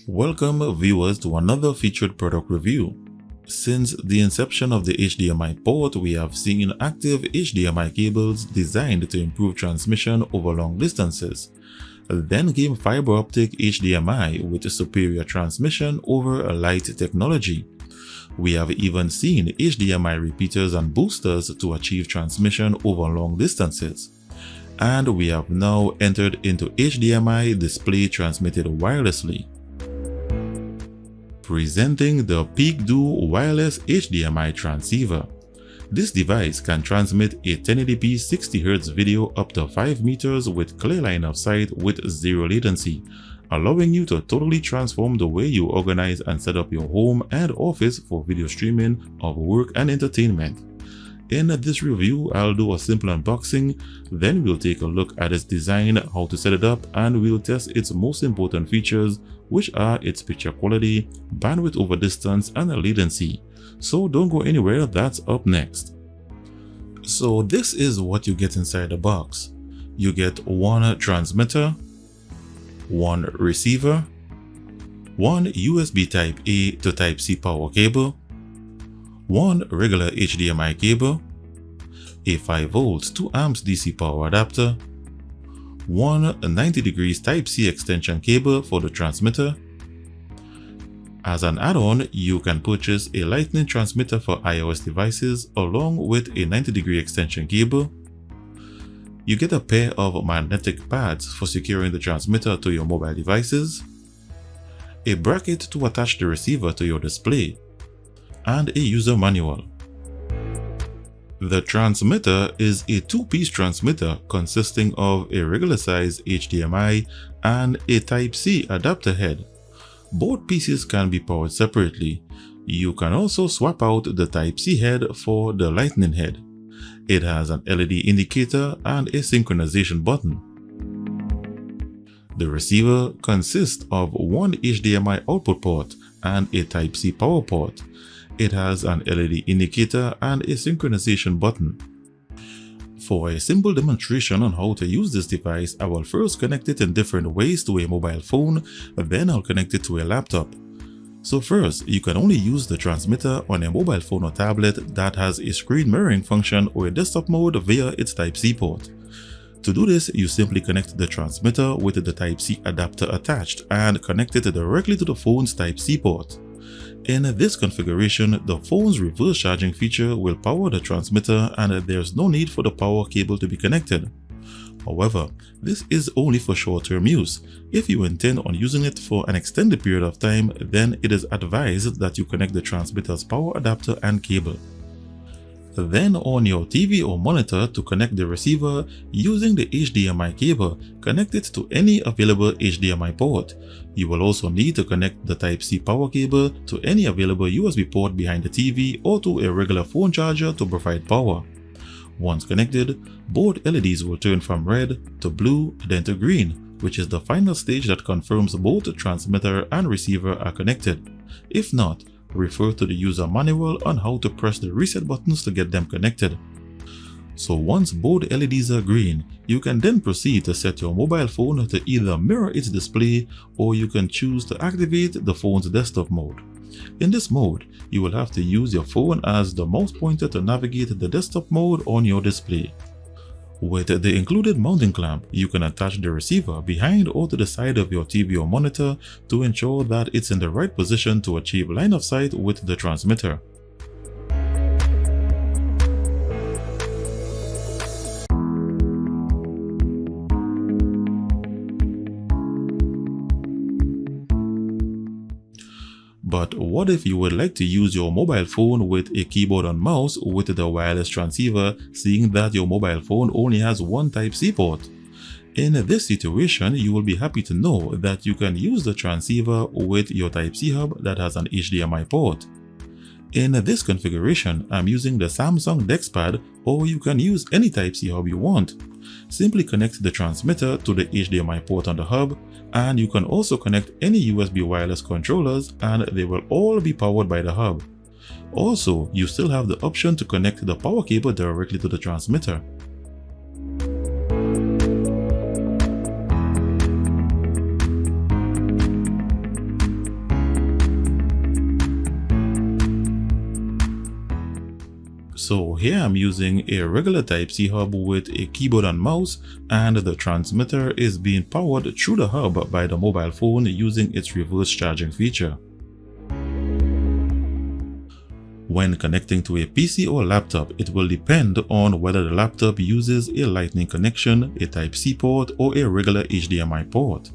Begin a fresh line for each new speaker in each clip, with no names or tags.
Welcome viewers to another featured product review. Since the inception of the HDMI port, we have seen active HDMI cables designed to improve transmission over long distances. Then came fiber optic HDMI with superior transmission over light technology. We have even seen HDMI repeaters and boosters to achieve transmission over long distances. And we have now entered into HDMI display transmitted wirelessly. Presenting the PeakDo wireless HDMI transceiver. This device can transmit a 1080p 60Hz video up to 5 meters with clear line of sight with zero latency, allowing you to totally transform the way you organize and set up your home and office for video streaming of work and entertainment. In this review, I'll do a simple unboxing, then we'll take a look at its design, how to set it up, and we'll test its most important features, which are its picture quality, bandwidth over distance, and latency. So don't go anywhere, that's up next. So this is what you get inside the box. You get one transmitter, one receiver, one USB Type A to Type C power cable, one regular HDMI cable, a 5V 2A DC power adapter, one 90 degrees Type C extension cable for the transmitter. As an add-on, you can purchase a lightning transmitter for iOS devices along with a 90-degree extension cable. You get a pair of magnetic pads for securing the transmitter to your mobile devices, a bracket to attach the receiver to your display, and a user manual. The transmitter is a two-piece transmitter consisting of a regular size HDMI and a Type-C adapter head. Both pieces can be powered separately. You can also swap out the Type-C head for the Lightning head. It has an LED indicator and a synchronization button. The receiver consists of one HDMI output port and a Type-C power port. It has an LED indicator and a synchronization button. For a simple demonstration on how to use this device, I will first connect it in different ways to a mobile phone, then I'll connect it to a laptop. So first, you can only use the transmitter on a mobile phone or tablet that has a screen mirroring function or a desktop mode via its Type-C port. To do this, you simply connect the transmitter with the Type-C adapter attached and connect it directly to the phone's Type-C port. In this configuration, the phone's reverse charging feature will power the transmitter and there's no need for the power cable to be connected. However, this is only for short-term use. If you intend on using it for an extended period of time, then it is advised that you connect the transmitter's power adapter and cable. Then on your TV or monitor, to connect the receiver using the HDMI cable, connect it to any available HDMI port. You will also need to connect the Type-C power cable to any available USB port behind the TV or to a regular phone charger to provide power. Once connected, both LEDs will turn from red to blue, then to green, which is the final stage that confirms both the transmitter and receiver are connected. If not, refer to the user manual on how to press the reset buttons to get them connected. So once both LEDs are green, you can then proceed to set your mobile phone to either mirror its display or you can choose to activate the phone's desktop mode. In this mode, you will have to use your phone as the mouse pointer to navigate the desktop mode on your display. With the included mounting clamp, you can attach the receiver behind or to the side of your TV or monitor to ensure that it's in the right position to achieve line of sight with the transmitter. But what if you would like to use your mobile phone with a keyboard and mouse with the wireless transceiver, seeing that your mobile phone only has one Type-C port? In this situation, you will be happy to know that you can use the transceiver with your Type-C hub that has an HDMI port. In this configuration, I'm using the Samsung DexPad, or you can use any Type-C hub you want. Simply connect the transmitter to the HDMI port on the hub, and you can also connect any USB wireless controllers and they will all be powered by the hub. Also, you still have the option to connect the power cable directly to the transmitter. So here I'm using a regular Type-C hub with a keyboard and mouse, and the transmitter is being powered through the hub by the mobile phone using its reverse charging feature. When connecting to a PC or laptop, it will depend on whether the laptop uses a Lightning connection, a Type-C port, or a regular HDMI port.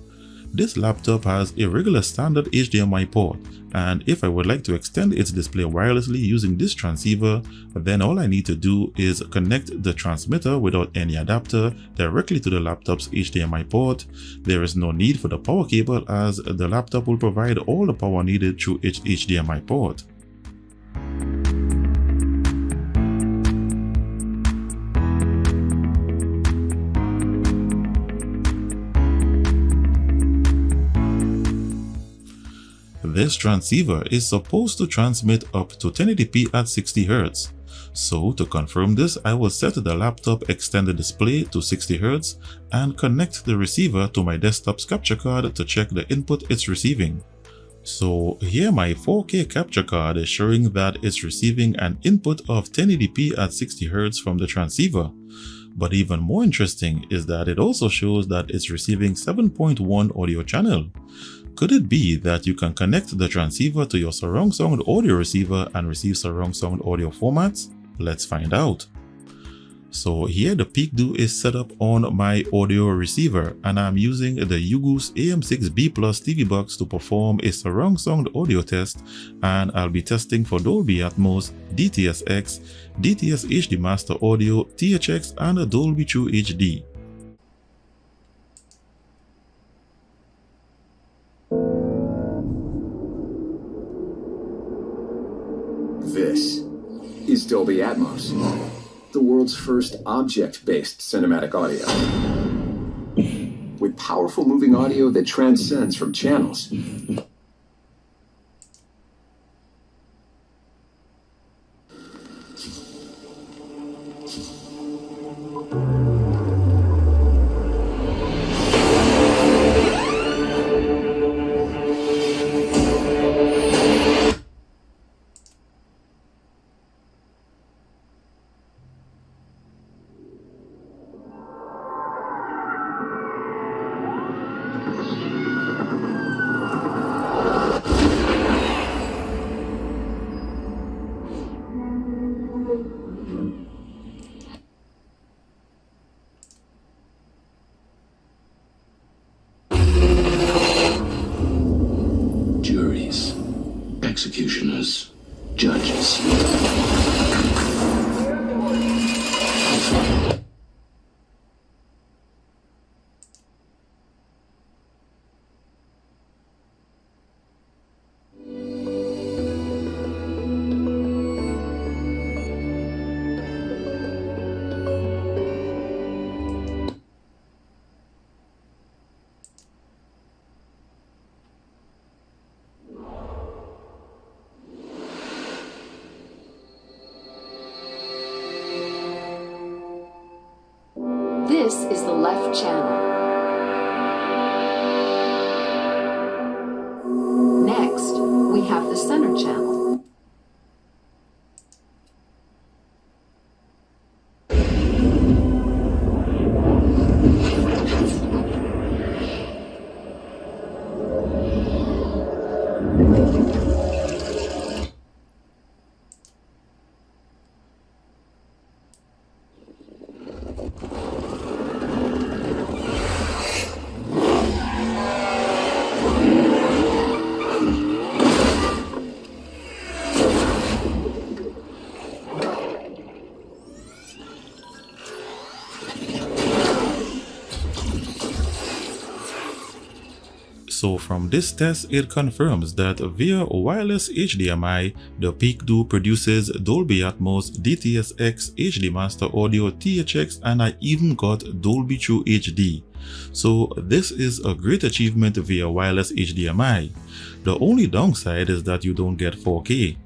This laptop has a regular standard HDMI port, and if I would like to extend its display wirelessly using this transceiver, then all I need to do is connect the transmitter without any adapter directly to the laptop's HDMI port. There is no need for the power cable, as the laptop will provide all the power needed through its HDMI port. This transceiver is supposed to transmit up to 1080p at 60 Hz. So to confirm this, I will set the laptop extended display to 60 Hz and connect the receiver to my desktop's capture card to check the input it's receiving. So here my 4K capture card is showing that it's receiving an input of 1080p at 60 Hz from the transceiver. But even more interesting is that it also shows that it's receiving 7.1 audio channel. Could it be that you can connect the transceiver to your surround sound audio receiver and receive surround sound audio formats? Let's find out. So here the PeakDo is set up on my audio receiver, and I'm using the Ugoos AM6B Plus TV box to perform a surround sound audio test, and I'll be testing for Dolby Atmos, DTS-X, DTS-HD Master Audio, THX, and Dolby TrueHD.
This is Dolby Atmos, the world's first object-based cinematic audio. With powerful moving audio that transcends from channels.
Juries, executioners, judges.
This is the left channel. Next, we have the center channel.
So from this test, it confirms that via wireless HDMI, the PeakDo produces Dolby Atmos, DTS-X, HD Master Audio, THX, and I even got Dolby TrueHD. So this is a great achievement via wireless HDMI. The only downside is that you don't get 4K.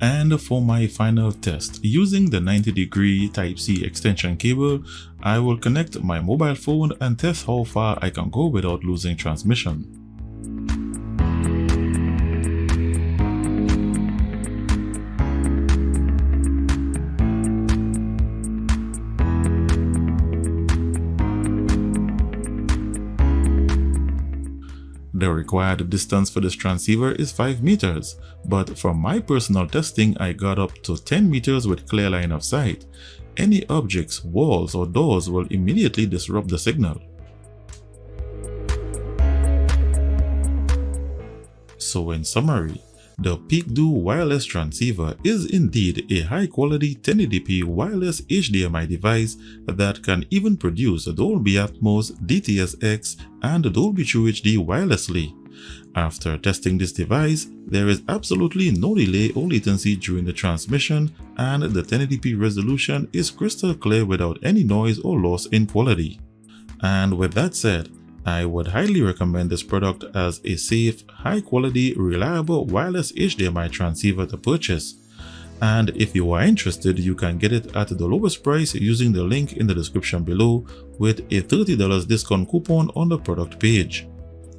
And for my final test, using the 90-degree Type-C extension cable, I will connect my mobile phone and test how far I can go without losing transmission. The required distance for this transceiver is 5 meters, but from my personal testing I got up to 10 meters with clear line of sight. Any objects, walls or doors will immediately disrupt the signal. So in summary, the PeakDo wireless transceiver is indeed a high-quality 1080p wireless HDMI device that can even produce Dolby Atmos, DTS-X, and Dolby TrueHD wirelessly. After testing this device, there is absolutely no delay or latency during the transmission, and the 1080p resolution is crystal clear without any noise or loss in quality. And with that said, I would highly recommend this product as a safe, high-quality, reliable wireless HDMI transceiver to purchase. And if you are interested, you can get it at the lowest price using the link in the description below with a $30 discount coupon on the product page.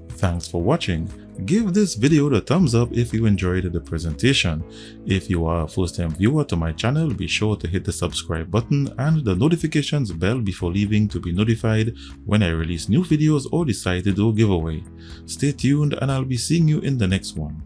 Thanks for watching. Give this video the thumbs up if you enjoyed the presentation. If you are a first-time viewer to my channel, be sure to hit the subscribe button and the notifications bell before leaving to be notified when I release new videos or decide to do a giveaway. Stay tuned and I'll be seeing you in the next one.